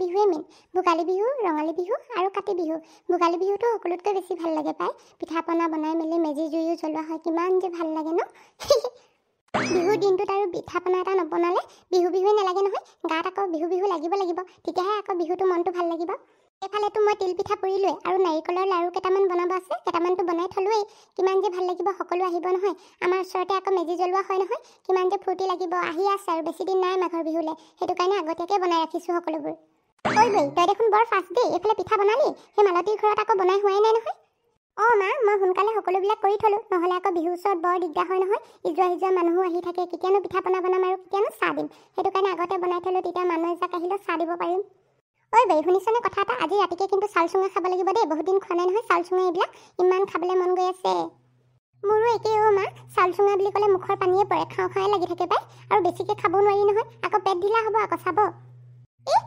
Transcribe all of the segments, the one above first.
বিহুৱে মেইন। ভোগালী বিহু, ৰঙালী বিহু আৰু কাতি বিহু। ভোগালী বিহুটো সকলোতকৈ বেছি ভাল লাগে পায়। পিঠা পনা বনাই মেলি মেজি জুইও জ্বলোৱা হয়, কিমান যে ভাল লাগে ন। বিহুৰ দিনটোত আৰু পিঠা পনা এটা নবনালে বিহুৱে নালাগে নহয়। গাত আকৌ বিহু লাগিব, তেতিয়াহে আকৌ বিহুটো মনটো ভাল লাগিব। এইফালেতো মই তিল পিঠা পুৰিলোৱে আৰু নাৰিকলৰ লাৰু কেইটামান বনাব আছে, কেইটামানতো বনাই থলোৱেই। কিমান যে ভাল লাগিব, সকলো আহিব নহয়। আমাৰ ওচৰতে আকৌ মেজি জ্বলোৱা হয় নহয়, কিমান যে ফূৰ্তি লাগিব। আহি আছে আৰু বেছি দিন নাই মাঘৰ বিহুলৈ, সেইটো কাৰণে আগতীয়াকৈ বনাই ৰাখিছোঁ সকলোবোৰ। ঐ বৈ, তই দেখোন বৰ ফাষ্ট দেই, এইফালে পিঠা বনালি, সেই মালতীৰ ঘৰত আকৌ বনাই হোৱাই নাই নহয়। মা, মই সোনকালে সকলোবিলাক কৰি থলোঁ, নহ'লে আকৌ বিহুৰ ওচৰত বৰ দিগদাৰ হয় নহয়। ইজোৱা সিজোৱা মানুহো আহি থাকে, কেতিয়ানো পিঠা পনা বনাম আৰু কেতিয়ানো চাহ দিম। সেইটো কাৰণে আগতে বনাই থলোঁ, তেতিয়া মানুহ এজাক আহিলেও চাহ দিব পাৰিম। ঐ বে, শুনিছনে কথা এটা? আজি ৰাতিকে কিন্তু চাউল চুঙা খাব লাগিব দেই, বহুত দিন খোৱা নাই নহয় চাউল চুঙা। এইবিলাক ইমান খাবলৈ মন গৈ আছে। মোৰো একেই মা, চাউল চুঙা বুলি ক'লে মুখৰ পানীয়ে পৰে, খাওঁ লাগি থাকে পাই। আৰু বেছিকৈ খাবও নোৱাৰি নহয়, আকৌ পেট ঢিলা হ'ব আকৌ চাব।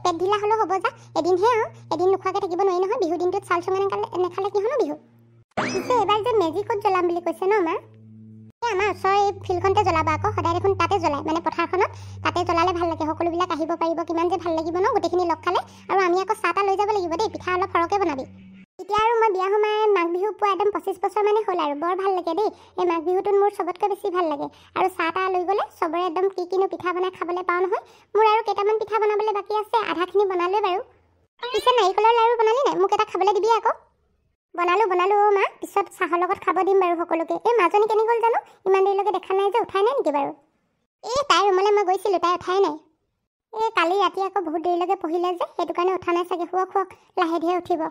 পেট ঢিলা হ'লেও হ'ব যা, এদিনহে আৰু এদিন নোখোৱাকৈ থাকিব নোৱাৰি নহয়। বিহু দিনটোত চাউল চুঙা নেখালে কিহনো বিহু। পিছে এইবাৰ যে মেজি ক'ত জ্বলাম বুলি কৈছে ন মা? আমাৰ ওচৰৰ এই ফিল্ডখনতে জ্বলাব আকৌ, সদায় দেখোন তাতে জ্বলায়, মানে পথাৰখনত। তাতে জ্বলালে ভাল লাগে, সকলোবিলাক আহিব পাৰিব, কিমান যে ভাল লাগিব ন গোটেইখিনি লগ খালে। আৰু আমি আকৌ চাহ তাহ লৈ যাব লাগিব দেই, পিঠা অলপ সৰহকৈ বনাবি। এতিয়া আৰু মই বিয়া সোমাই মাঘ বিহু পোৱা একদম 25 বছৰ মানে হ'ল আৰু, বৰ ভাল লাগে দেই। এই মাঘ বিহুটোত মোৰ চবতকৈ বেছি ভাল লাগে। আৰু চাহ তাহ লৈ গ'লে চবৰে একদম কিনো পিঠা বনাই খাবলৈ পাওঁ নহয়। মোৰ আৰু কেইটামান পিঠা বনাবলৈ বাকী আছে, আধাখিনি বনালোৱে বাৰু। পিছে নাৰিকলৰ লাৰু বনালি নাই? মোক এটা খাবলৈ দিবি আকৌ। বনালোঁ মা, পিছত চাহৰ লগত খাব দিম বাৰু সকলোকে। এই মাজনী কেনি গ'ল জানো, ইমান দেৰিলৈকে দেখা নাই যে, উঠাই নাই নেকি বাৰু? তাইৰ ৰুমলৈ মই গৈছিলোঁ, তাই উঠাই নাই। কালি ৰাতি আকৌ বহুত দেৰিলৈকে পঢ়িলে যে, সেইটো কাৰণে উঠা নাই চাগে। শুৱক, লাহে ধীৰে উঠিব।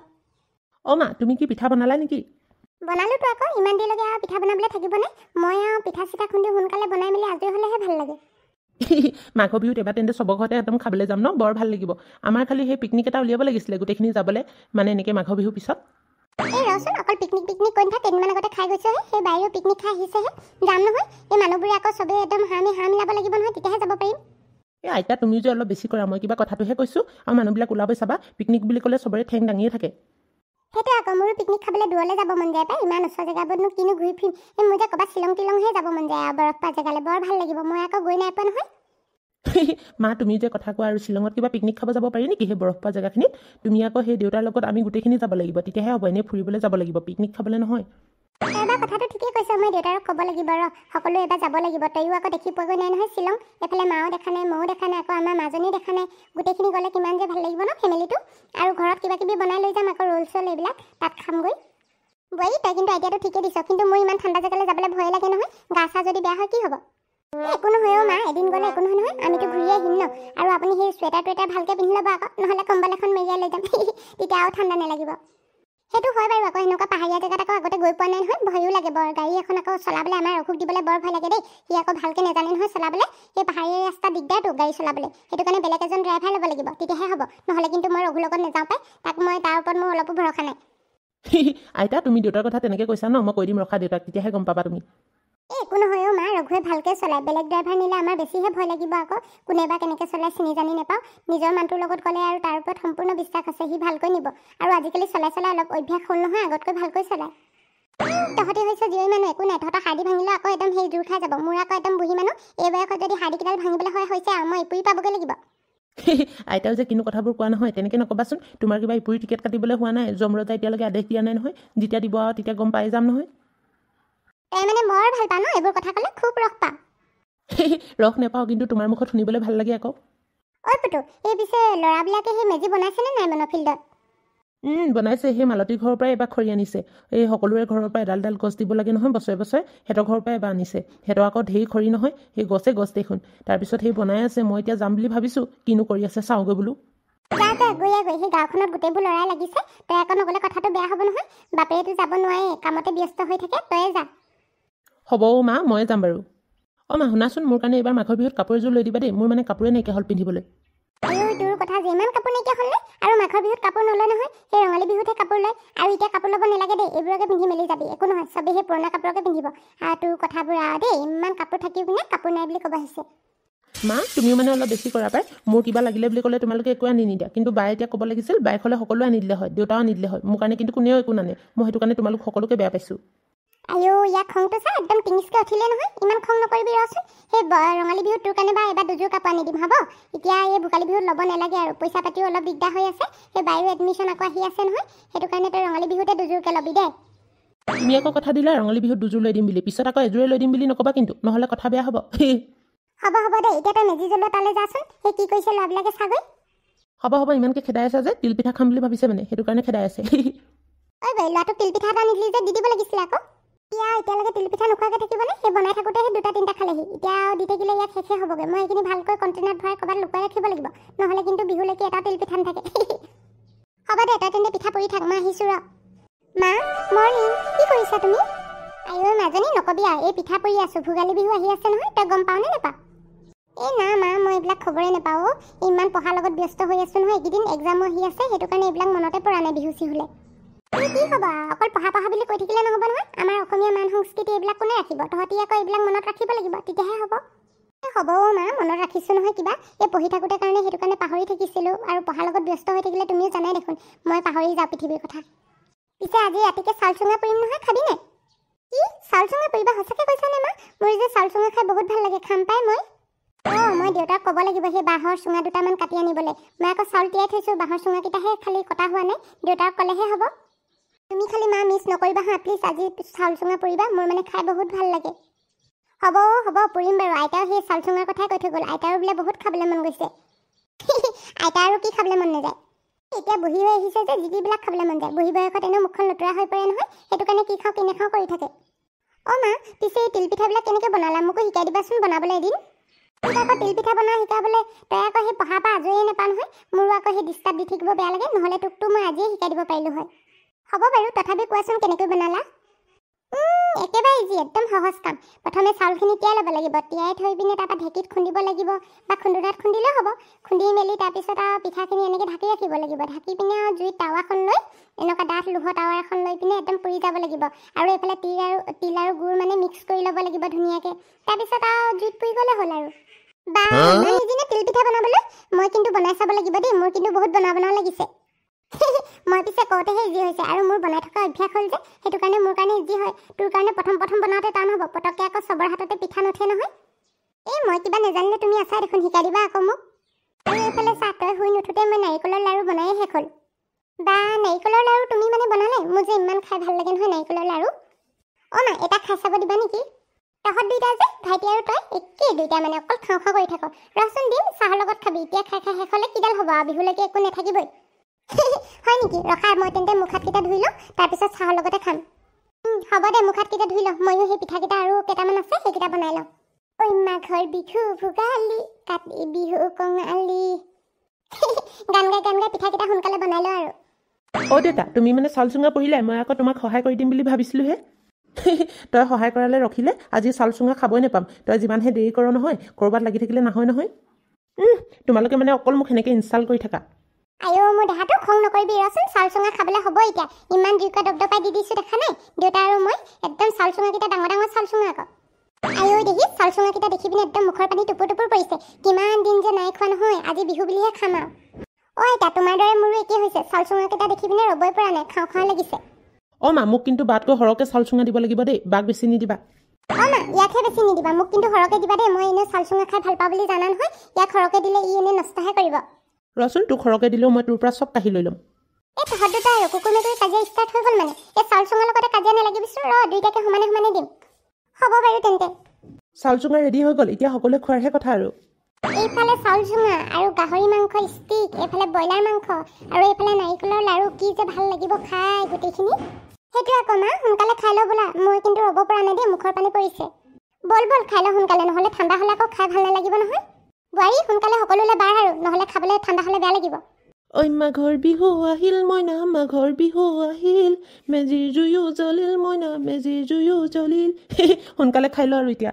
মা, তুমি কি পিঠা বনালা নেকি? বনালোতো আকৌ, ইমান দেৰিলৈকে আৰু পিঠা বনাবলৈ থাকিবনে? মই আৰু পিঠা চিঠা খুন্দি সোনকালে বনাই মেলি আজৰি হ'লেহে ভাল লাগে। মাঘৰ বিহুত এবাৰ তেন্তে চবৰ ঘৰতে একদম খাবলৈ যাম ন, বৰ ভাল লাগিব। আমাৰ খালি সেই পিকনিক এটা উলিয়াব লাগিছিলে, গোটেইখিনি যাবলৈ, মানে এনেকৈ মাঘৰ বিহুৰ পিছত। ৰচোন, অকল পিকনিক কৰি নাথাক, কেইদিনমান আগতে খাই গৈছেহে, সেই বাহিৰেও পিকনিক খাই আহিছেহে। যাম নহয়, এই মানুহবোৰে আকৌ চবেই একদম হাঁহ মিলাব লাগিব নহয়, তেতিয়াহে যাব পাৰিম। আইতা, তুমি যে অলপ বেছি কৰা, মই কিবা কথাটোহে কৈছোঁ। আৰু মানুহবিলাক ওলাবই চাবা, পিকনিক বুলি ক'লে চবৰে ঠেং দাঙিয়ে থাকে। সেইটোৱে আকৌ, মোৰো পিকনিক খাবলৈ দূৰলৈ যাব মন যায় পাই। ইমান ওচৰ জেগাবোৰনো কিনো ঘূৰি ফুৰিম। মোৰ যে ক'ৰবাত শ্বিলংহে যাব মন যায় আৰু, বৰফ পোৱা জেগালৈ বৰ ভাল লাগিব। মই আকৌ গৈ নাই পোৱা নহয়। মা, তুমি যে কথা কোৱা, আৰু শ্বিলঙত কিবা পিকনিক খাব যাব পাৰি নেকি সেই বৰফ পোৱা জেগাখিনিত? তুমি আকৌ সেই দেউতাৰ লগত আমি গোটেইখিনি যাব লাগিব, তেতিয়াহে হ'ব। এনেই ফুৰিবলৈ যাব লাগিব, পিকনিক খাবলৈ নহয়। এইবাৰ কথাটো ঠিকেই কৈছে, মই দেউতাৰক ক'ব লাগিব ৰ, সকলোৱে এবাৰ যাব লাগিব। তইও আকৌ দেখি পোৱাগৈ নাই নহয় শ্বিলং, এইফালে মাও দেখা নাই, ময়ো দেখা নাই, আকৌ আমাৰ মাজনীও দেখা নাই। গোটেইখিনি গ'লে কিমান যে ভাল লাগিব ন ফেমিলিটো। আৰু ঘৰত কিবা কিবি বনাই লৈ যাম আকৌ, ৰোল চোল এইবিলাক, তাত খামগৈ। বোৱাৰী, তই কিন্তু আইডিয়াটো ঠিকেই দিছ, কিন্তু মোৰ ইমান ঠাণ্ডা জেগালৈ যাবলৈ ভয় লাগে নহয়। গা চা যদি বেয়া হয় কি হ'ব? একো নহয় মা, এদিন গ'লে একো নহয়, আমিতো ঘূৰি আহিম ন। আৰু আপুনি সেই চুৱেটাৰ ভালকৈ পিন্ধি ল'ব আকৌ, নহ'লে কম্বল এখন মেৰিয়াই লৈ যাম, তেতিয়া আৰু ঠাণ্ডা নালাগিব। সেইটো হয় বাৰু, আকৌ এনেকুৱা পাহাৰীয়া জেগাত আকৌ আগতে গৈ পোৱা নাই নহয়, ভয়ো লাগে বৰ। গাড়ী এখন আকৌ চলাবলৈ আমাৰ অসুখ দিবলৈ বৰ ভয় লাগে দেই। সি আকৌ ভালকৈ নাজানে নহয় চলাবলৈ, সেই পাহাৰীয়া ৰাস্তা দিগদাৰটো গাড়ী চলাবলৈ। সেইটো কাৰণে বেলেগ এজন ড্ৰাইভাৰ ল'ব লাগিব, তেতিয়াহে হ'ব। নহ'লে কিন্তু মই ৰঘুৰ লগত নাযাওঁ পাই, তাৰ ওপৰত মোৰ অলপো ভৰসা নাই। আইতা, তুমি দেউতাৰ কথা তেনেকৈ কৈছা ন, মই কৈ দিম ৰখা দেউতাক, তেতিয়াহে গম পাবা তুমি। একো নহয় মা, ৰঘুৱে ভালকৈ চলায়। বেলেগ ড্ৰাইভাৰ নিলে আমাৰ বেছিহে ভয় লাগিব আকৌ। কোনে বা কেনেকৈ চলাই চিনি জানি নাপাওঁ। নিজৰ মানুহটোৰ লগত গ'লে আৰু তাৰ ওপৰত সম্পূৰ্ণ বিশ্বাস আছে, সি ভালকৈ নিব। আৰু আজিকালি চলাই অলপ অভ্যাস হ'ল নহয়, আগতকৈ ভালকৈ চলায়। তহঁতে হৈছে জীয়ৰী মানুহ, একো নাই। তহঁতৰ হাৰ্ডি ভাঙিলেও আকৌ একদম সেই জোৰ খাই যাব। মোৰ আকৌ একদম বুঢ়ী মানুহ, এই বয়সত যদি হাৰ্ডিকেইডাল ভাঙিবলৈ হৈছে আৰু মই ইপুৰি পাবগৈ লাগিব। আইতাও যে কিনো কথাবোৰ কোৱা নহয়, তেনেকৈ নক'বাচোন। তোমাৰ কিবা ইপুৰি টিকেট কাটিবলৈ হোৱা নাই? যমৰজাই এতিয়ালৈকে আদেশ দিয়া নাই নহয়, যেতিয়া দিব আৰু তেতিয়া গম পাই যাম নহয়। তাই মানে বৰ ভাল পা ন এইবোৰ কথা ক'লে, খুব ৰস পা। ৰস নেপাওঁ, কিন্তু তোমাৰ মুখত শুনিবলৈ ভাল লাগে আকৌ। ঐ পুতু, এই পিছে ল'ৰাবিলাকে সেই মেজি বনাইছেনে নাই মনৰ ফিল্ডত? বনাইছে, সেই মালতীৰ ঘৰৰ পৰাই এবাৰ খৰি আনিছে। এই সকলোৰে ঘৰৰ পৰা এডাল গছ দিব লাগে নহয় বছৰে বছৰে, সিহঁতৰ ঘৰৰ পৰাই এবাৰ আনিছে। সিহঁতৰ আকৌ ঢেৰ খৰি নহয়, সেই গছ দেখোন। তাৰপিছত সেই বনাই আছে, মই এতিয়া যাম বুলি ভাবিছোঁ, কিনো কৰি আছে চাওঁগৈ বোলো। গৈ সেই গাঁওখনত গোটেইবোৰ ল'ৰাই লাগিছে, তই আকৌ নগ'লে কথাটো বেয়া হ'ব নহয়। বাপেৰেতো যাব নোৱাৰে, কামতে ব্যস্ত হৈ থাকে, তয়ে যা। হ'ব মা, ময়ে যাম বাৰু। মা শুনাচোন, মোৰ কাৰণে এইবাৰ মাঘৰ বিহুত কাপোৰ এযোৰ লৈ দিবা দেই, মোৰ মানে কাপোৰে নাইকিয়া হ'ল পিন্ধিবলৈ। তোৰ কথা যে ইমান কাপোৰ নাইকিয়া হ'ল নে? আৰু মাঘৰ বিহুত কাপোৰ নলয় নহয়, সেই ৰঙালী বিহুতহে কাপোৰ লয়। আৰু এতিয়া কাপোৰ ল'ব নালাগে দেই, এইবোৰকে পিন্ধি মেলি যাবি, একো নহয়। চবেই সেই পুৰণা কাপোৰকে পিন্ধিব। আৰু তোৰ কথাবোৰ দেই, ইমান কাপোৰ থাকিও পিনে কাপোৰ নাই বুলি ক'ব আহিছে। মা, তুমিও মানে অলপ বেছি কৰা পাই। মোৰ কিবা লাগিলে বুলি ক'লে তোমালোকে একো আনি নিদিয়া, কিন্তু বায়ে এতিয়া ক'ব লাগিছিল, বায়ে ক'লে সকলোৱে আনি দিলে হয়, দেউতাও আনি দিলে হয়। মোৰ কাৰণে কিন্তু কোনেও একো নানে, মই সেইটো কাৰণে তোমালোক সকলোকে বেয়া পাইছোঁ। আইও ইয়াৰ খংটো চা একদম টিঙিচকে উঠিলে নহয় ইমান খং নকৰিবি ৰচোন সেই ৰঙালী বিহুত তোৰ কাৰণে বা এবাৰ দুযোৰ কাপোৰ আনি দিম হ'ব এতিয়া এই ভোগালী বিহুত ল'ব নালাগে আৰু পইচা পাতিও অলপ দিগদাৰ হৈ আছে সেই বায়ু এডমিশ্যন আকৌ আহি আছে নহয় সেইটো কাৰণে তই ৰঙালী বিহুতে দুযোৰকে ল'বি দে তুমি আকৌ কথা দিলা ৰঙালী বিহুত দুযোৰ লৈ দিম বুলি পিছত আকৌ এযোৰে লৈ দিম বুলি নক'বা কিন্তু নহ'লে কথা বেয়া হ'ব হ'ব দে এতিয়া তই মেজি জ্বলোৱা তালৈ যাচোন সেই কি কৰিছে ল'ৰাবিলাকে চাগৈ হ'ব ইমানকৈ খেদাই আছে যে তিলপিঠা খাম বুলি ভাবিছে মানে সেইটো কাৰণে খেদাই আছে ঐ বাই ল'ৰাটোক তিলপিঠা এটা নিদিলি যে দি দিব লাগিছিলে আকৌ এতিয়ালৈকে তিলপিঠা নোখোৱাকৈ থাকিবনে সেই বনাই থাকোঁতে সেই 2-3টা খালেহি এতিয়া দি থাকিলে ইয়াত শেষে হ'বগৈ মই এইখিনি ভালকৈ কণ্টেইনাৰত ভৰাই ক'ৰবাত লুকুৱাই ৰাখিব লাগিব নহ'লে কিন্তু বিহুলৈকে এটা তিলপিঠা নাথাকে হ'ব দে তই তেন্তে পিঠা পৰি থাক মই আহিছোঁ ৰ মা মৰ্ণিং কি কৰিছা তুমি আইও মাজনী নকবি আৰু এই পিঠা পৰি আছোঁ ভোগালী বিহু আহি আছে নহয় তই গম পাওঁ নে নাপাওঁ এই না মা মই এইবিলাক খবৰে নাপাওঁ ইমান পঢ়াৰ লগত ব্যস্ত হৈ আছোঁ নহয় এইকেইদিন এক্সামো আহি আছে সেইটো কাৰণে এইবিলাক মনতে পৰা নাই বিহু চিহুলে কি হ'ব অকল পঢ়া বুলি কৈ থাকিলে নহ'ব নহয় আমাৰ অসমীয়া মান সংস্কৃতি এইবিলাক কোনে ৰাখিব তহঁতি আকৌ এইবিলাক মনত ৰাখিব লাগিব তেতিয়াহে হ'ব মা মনত ৰাখিছোঁ নহয় কিবা এই পঢ়ি থাকোঁতে কাৰণে সেইটো কাৰণে পাহৰি থাকিছিলোঁ আৰু পঢ়াৰ লগত ব্যস্ত হৈ থাকিলে তুমিও জানাই দেখোন মই পাহৰি যাওঁ পৃথিৱীৰ কথা পিছে আজি ৰাতিকে চাউল চুঙা পৰিম নহয় খাবিনে কি চাউল চুঙা পৰিবা সঁচাকৈ কৈছানে মা মোৰ যে চাউল চুঙা খাই বহুত ভাল লাগে খাম পাই মই মই দেউতাক ক'ব লাগিব সেই বাঁহৰ চুঙা দুটামান কাটি আনিবলৈ মই আকৌ চাউল তিয়াই থৈছোঁ বাঁহৰ চুঙাকেইটাহে খালি কটা হোৱা নাই দেউতাক ক'লেহে হ'ব তুমি খালি মা মিছ নকৰিবা হা প্লিজ আজি চাউল চুঙা পৰিবা মোৰ মানে খাই বহুত ভাল লাগে হ'ব পৰিম বাৰু আইতাও সেই চাউল চুঙাৰ কথাই কৈ থৈ গ'ল আইতাৰো বোলে বহুত খাবলৈ মন গৈছে আইতা আৰু কি খাবলৈ মন নাযায় এতিয়া বুঢ়ী হৈ আহিছে যে যিবিলাক খাবলৈ মন যায় বুঢ়ী বয়সত এনেও মুখখন লতুৰা হৈ পৰে নহয় সেইটো কাৰণে কি খাওঁ কি নাখাওঁ কৰি থাকে মা পিছে এই তিলপিঠাবিলাক কেনেকৈ বনালা মোকো শিকাই দিবাচোন বনাবলৈ এদিন তোক আকৌ তিলপিঠা বনোৱা শিকাবলৈ তই আকৌ সেই পঢ়াৰ পৰা আজৰিয়ে নাপাওঁ নহয় মোৰো আকৌ সেই ডিষ্টাৰ্ব দি থাকিব বেয়া লাগে নহ'লে তোকতো মই আজিয়ে শিকাই দিব পাৰিলোঁ হয় হ'ব বাৰু তথাপি কোৱাচোন কেনেকৈ বনালা একেবাৰে ইজি একদম সহজ কাম প্ৰথমে চাউলখিনি তিয়াই ল'ব লাগিব তিয়াই থৈ পিনে তাৰপৰা ঢেঁকীত খুন্দিব লাগিব বা খুন্দুনাত খুন্দিলেও হ'ব খুন্দি মেলি তাৰপিছত আৰু পিঠাখিনি এনেকৈ ঢাকি ৰাখিব লাগিব ঢাকি পিনে আৰু জুইত টাৱাখন লৈ এনেকুৱা ডাঠ লোহৰ টাৱা এখন লৈ পিনে একদম পুৰি যাব লাগিব আৰু এইফালে তিল আৰু গুড় মানে মিক্স কৰি ল'ব লাগিব ধুনীয়াকৈ তাৰপিছত আৰু জুইত পুৰি গ'লে হ'ল আৰু বা ইমান ইজি নে তিলপিঠা বনাবলৈ মই কিন্তু বনাই চাব লাগিব দেই মোৰ কিন্তু বহুত বনাব লাগিছে মই পিছে কওঁতেহে ইজি হৈছে আৰু মোৰ বনাই থকা অভ্যাস হ'ল যে সেইটো কাৰণে মোৰ কাৰণে ইজি হয় তোৰ কাৰণে প্ৰথম বনাওঁতে টান হ'ব পটককৈ আকৌ চবৰ হাততে পিঠা নুঠে নহয় মই কিবা নাজানিলে তুমি আছা দেখোন শিকাই দিবা আকৌ মোক আৰু এইফালে চাহ তই শুই নুঠোঁতে মই নাৰিকলৰ লাড়ু বনায়ে শেষ হ'ল বা নাৰিকলৰ লাড়ু তুমি মানে বনালে মোৰ যে ইমান খাই ভাল লাগে নহয় নাৰিকলৰ লাড়ু মা এটা খাই চাব দিবা নেকি তহঁত দুইটা যে ভাইটি আৰু তই একেই দুইটা মানে অকল খাওঁ খাওঁ কৰি থাক ৰচোন দিম চাহৰ লগত খাবি এতিয়া খাই শেষ হ'লে কিডাল হ'ব আৰু বিহুলৈকে একো নাথাকিবই হয় নেকি ৰখা মই তেন্তে মুখ হাতকেইটা ধুই লওঁ তাৰপিছত চাহৰ লগতে খাম হ'ব দে মুখ হাতকেইটা ধুই লওঁ ময়ো সেই পিঠাকেইটা আৰু কেইটামান আছে সেইকেইটা বনাই লওঁ ঐ মাঘৰ বিহু ভোগালী কাতি বিহু কঙালী গান গাই পিঠাকেইটা সোনকালে বনাই লওঁ আৰু দেউতা তুমি মানে চাউল চুঙা পৰিলে মই আকৌ তোমাক সহায় কৰি দিম বুলি ভাবিছিলোঁহে তই সহায় কৰালে ৰখিলে আজি চাউল চুঙা খাবই নাপাম তই যিমানহে দেৰি কৰ নহয় ক'ৰবাত লাগি থাকিলে নহয় তোমালোকে মানে অকল মোক সেনেকৈ ইনষ্টাল কৰি থাকা মোৰ দেহাটো খং নকৰিবি ৰচোন চাউল চুঙা খাবলৈ হ'ব এতিয়া ইমান জুইকুৰা দপদপাই দি দিছোঁ দেখা নাই দেউতা আৰু মই একদম চাউল চুঙাকেইটা ডাঙৰ চাউল চুঙা আকৌ দেখি চাউল চুঙাকেইটা দেখি পিনে একদম মুখৰ পানী টুপুৰ পৰিছে কিমান দিন যে নাই খোৱা নহয় আজি বিহু বুলিহে খাম আৰু আইতা তোমাৰ দৰে মোৰো একেই হৈছে চাউল চুঙাকেইটা দেখি পিনে ৰ'বই পৰা নাই খাওঁ লাগিছে মা মোক কিন্তু বাটকৈ সৰহকৈ চাউল চুঙা দিব লাগিব দেই বাক বেছি নিদিবা মা ইয়াকহে বেছি নিদিবা মোক কিন্তু সৰহকৈ দিবা দেই মই এনেও চাউল চুঙা খাই ভাল পাওঁ বুলি জানা নহয় ইয়াক সৰহকৈ দিলে ই এনেই নষ্টহে কৰিব ৰচোন তোক সৰহকৈ দিলেও মই তোৰ পৰা চব কাঢ়ি লৈ ল'ম তহঁত দুটা আৰু কুকুৰ মেকুৰী কাজিয়া ষ্টাৰ্ট হৈ গ'ল মানে এই চাউল চুঙাৰ লগতে কাজিয়া নালাগিবিচোন দুইটাকে সমানে দিম হ'ব বাৰু তেন্তে চাউল চুঙা ৰেডি হৈ গ'ল এতিয়া সকলোৱে খোৱাৰহে কথা আৰু এইফালে চাউল চুঙা আৰু গাহৰি মাংস ষ্টিক এইফালে ব্ৰইলাৰ মাংস আৰু এইফালে নাৰিকলৰ লাড়ু কি যে ভাল লাগিব খাই গোটেইখিনি সেইটোৱে আকৌ মা সোনকালে খাই লওঁ বোলা মই কিন্তু ৰ'ব পৰা নাই দেই মুখৰ পানী পৰিছে বল খাই লওঁ সোনকালে নহ'লে ঠাণ্ডা হ'লে আকৌ খাই ভাল নালাগিব নহয় বোৱাৰী সোনকালে সকলোলৈ বাঢ় আৰু নহ'লে খাবলৈ ঠাণ্ডা হ'লে বেয়া লাগিব মাঘৰ বিহু আহিল মইনা মাঘৰ বিহু আহিল মেজিৰ জুয়ো জ্বলিল মইনা মেজিৰ জুয়ো জ্বলিল সোনকালে খাই ল আৰু এতিয়া